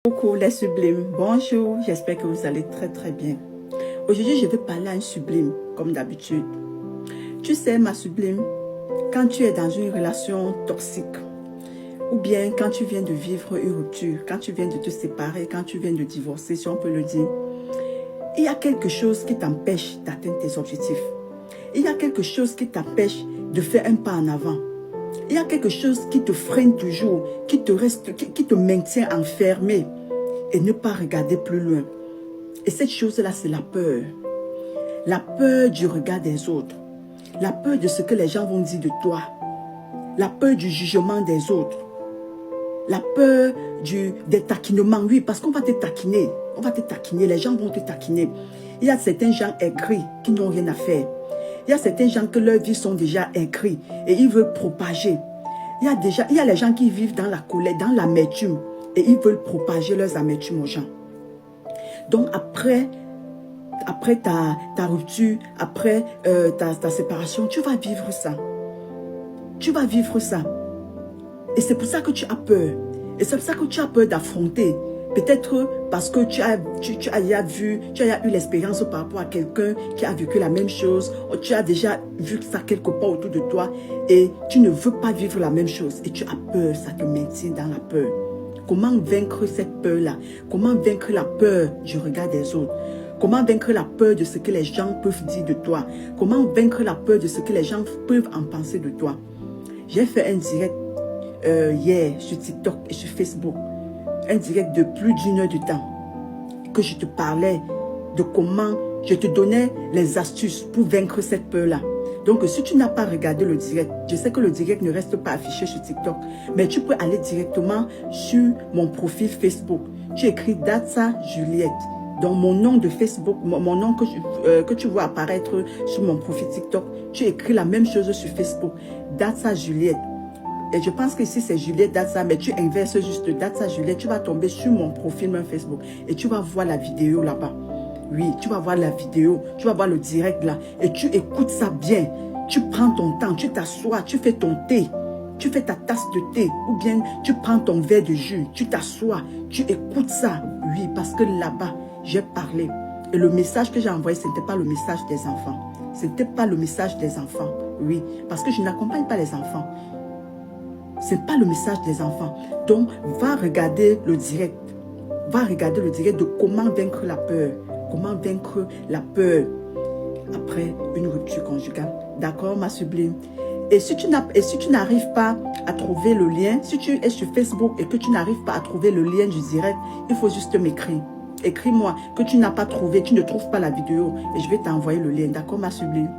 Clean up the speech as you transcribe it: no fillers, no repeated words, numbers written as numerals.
Coucou les sublimes, bonjour, j'espère que vous allez très bien. Aujourd'hui, je vais parler à une sublime, comme d'habitude. Tu sais, ma sublime, quand tu es dans une relation toxique, ou bien quand tu viens de vivre une rupture, quand tu viens de te séparer, quand tu viens de divorcer, si on peut le dire, il y a quelque chose qui t'empêche d'atteindre tes objectifs. Il y a quelque chose qui t'empêche de faire un pas en avant. Il y a quelque chose qui te freine toujours, qui te maintient enfermé et ne pas regarder plus loin. Et cette chose-là, c'est la peur. La peur du regard des autres. La peur de ce que les gens vont dire de toi. La peur du jugement des autres. La peur des taquinements. Oui, parce qu'on va te taquiner. On va te taquiner. Les gens vont te taquiner. Il y a certains gens aigris qui n'ont rien à faire. Il y a certains gens que leurs vies sont déjà aigris et ils veulent propager. Il y a les gens qui vivent dans la colère, dans l'amertume et ils veulent propager leurs amertumes aux gens. Donc après ta rupture, après ta séparation, tu vas vivre ça. Tu vas vivre ça. Et c'est pour ça que tu as peur. Et c'est pour ça que tu as peur d'affronter. Peut-être parce que tu as eu l'expérience par rapport à quelqu'un qui a vécu la même chose, ou tu as déjà vu ça quelque part autour de toi et tu ne veux pas vivre la même chose et tu as peur, ça te maintient dans la peur. Comment vaincre cette peur-là? Comment vaincre la peur du regard des autres? Comment vaincre la peur de ce que les gens peuvent dire de toi? Comment vaincre la peur de ce que les gens peuvent en penser de toi? J'ai fait un direct hier sur TikTok et sur Facebook. Un direct de plus d'1 heure de temps que je te parlais de comment je te donnais les astuces pour vaincre cette peur-là. Donc, si tu n'as pas regardé le direct, je sais que le direct ne reste pas affiché sur TikTok, mais tu peux aller directement sur mon profil Facebook. Tu écris Datsa Juliette. Donc, mon nom de Facebook, mon nom que tu vois apparaître sur mon profil TikTok, tu écris la même chose sur Facebook. Datsa Juliette. Et je pense que ici c'est Juliette Datsa, mais tu inverses juste Datsa Juliette, tu vas tomber sur mon profil même Facebook et tu vas voir la vidéo là-bas. Oui, tu vas voir la vidéo, tu vas voir le direct là et tu écoutes ça bien. Tu prends ton temps, tu t'assois, tu fais ton thé, tu fais ta tasse de thé ou bien tu prends ton verre de jus, tu t'assois, tu écoutes ça. Oui, parce que là-bas, j'ai parlé. Et le message que j'ai envoyé, ce n'était pas le message des enfants. Ce n'était pas le message des enfants. Oui, parce que je n'accompagne pas les enfants. Ce n'est pas le message des enfants. Donc, va regarder le direct. Va regarder le direct de comment vaincre la peur. Comment vaincre la peur après une rupture conjugale. D'accord, ma sublime? Et si tu n'arrives pas à trouver le lien, si tu es sur Facebook et que tu n'arrives pas à trouver le lien du direct, il faut juste m'écrire. Écris-moi que tu n'as pas trouvé, tu ne trouves pas la vidéo et je vais t'envoyer le lien. D'accord, ma sublime?